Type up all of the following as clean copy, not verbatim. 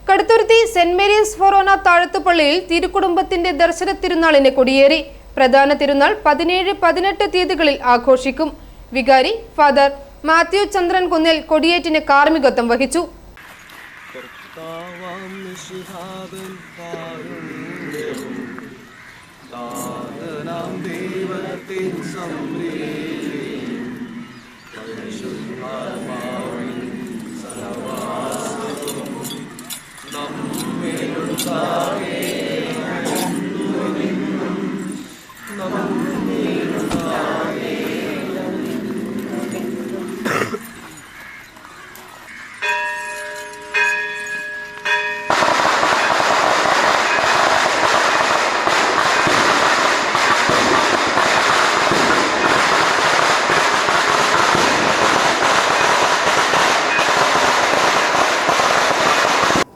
Kaduthuruthy saint Mary's ഫൊറോന താഴത്തുപള്ളിയിൽ തിരുക്കുടുംബത്തിന്റെ ദർശന തിരുനാളിന് കൊടിയേറി. പ്രധാന തിരുനാൾ 17-18 തീയതികളിൽ ആഘോഷിക്കും. വികാരി ഫാദർ മാത്യു ചന്ദ്രൻ കുന്നേൽ കൊടിയേറ്റിന് കാർമ്മികത്വം വഹിച്ചു.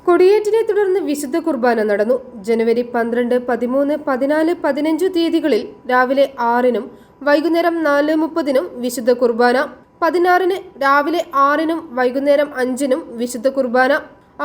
കൊടിയേറ്റിനെ തുടർന്ന് വിശുദ്ധ കുർബാന നടന്നു. ജനുവരി 12, 13, 14, 15 തീയതികളിൽ രാവിലെ 6-നും വൈകുന്നേരം 4:30-നും വിശുദ്ധ കുർബാന. 16-ന് രാവിലെ 6-നും വൈകുന്നേരം 5-നും വിശുദ്ധ കുർബാന.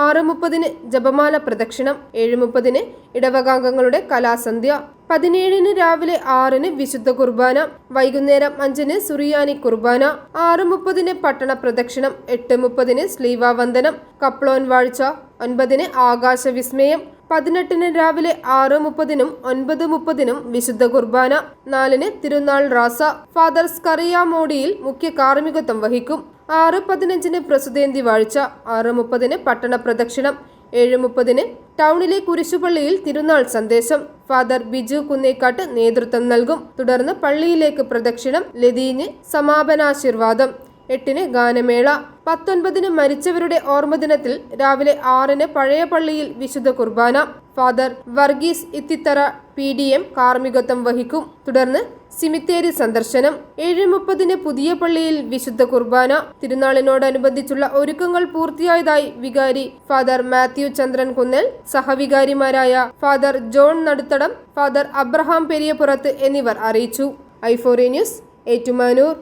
6:30-ന് ജപമാല പ്രദക്ഷിണം. 7:30-ന് ഇടവകാംഗങ്ങളുടെ കലാസന്ധ്യ. 17-ന് രാവിലെ 6-ന് വിശുദ്ധ കുർബാന. വൈകുന്നേരം 5-ന് സുറിയാനി കുർബാന. 6:30-ന് പട്ടണ പ്രദക്ഷിണം. 8:30-ന് സ്ലീവാവന്ദനം, കപ്ലോൻ വാഴ്ച. 9-ന് ആകാശവിസ്മയം. 18-ന് രാവിലെ 6:30-നും 9:30-നും വിശുദ്ധ കുർബാന. 4-ന് തിരുനാൾ റാസ. ഫാദർ സ്കറിയ മോഡിയിൽ മുഖ്യ കാർമ്മികത്വം വഹിക്കും. 6:15-ന് പ്രസുതേന്തി വാഴ്ച. 6:30-ന് പട്ടണ പ്രദക്ഷിണം. 7:30-ന് ടൗണിലെ കുരിശുപള്ളിയിൽ തിരുനാൾ സന്ദേശം. ഫാദർ ബിജു കുന്നേക്കാട്ട് നേതൃത്വം നൽകും. തുടർന്ന് പള്ളിയിലേക്ക് പ്രദക്ഷിണം, ലതീഞ്ഞ്, സമാപനാശീർവാദം. 8-ന് ഗാനമേള. 19-ന് മരിച്ചവരുടെ ഓർമ്മദിനത്തിൽ രാവിലെ 6-ന് പഴയ പള്ളിയിൽ വിശുദ്ധ കുർബാന. ഫാദർ വർഗീസ് ഇത്തിത്തറ PDM കാർമ്മികത്വം വഹിക്കും. തുടർന്ന് സിമിത്തേരി സന്ദർശനം. 7:30-ന് പുതിയ പള്ളിയിൽ വിശുദ്ധ കുർബാന. തിരുനാളിനോടനുബന്ധിച്ചുള്ള ഒരുക്കങ്ങൾ പൂർത്തിയായതായി വികാരി ഫാദർ മാത്യു ചന്ദ്രൻ കുന്നേൽ, സഹവികാരിമാരായ ഫാദർ ജോൺ നടുത്തടം, ഫാദർ അബ്രഹാം പെരിയപുറത്ത് എന്നിവർ അറിയിച്ചു. i4A news, Ettumanoor.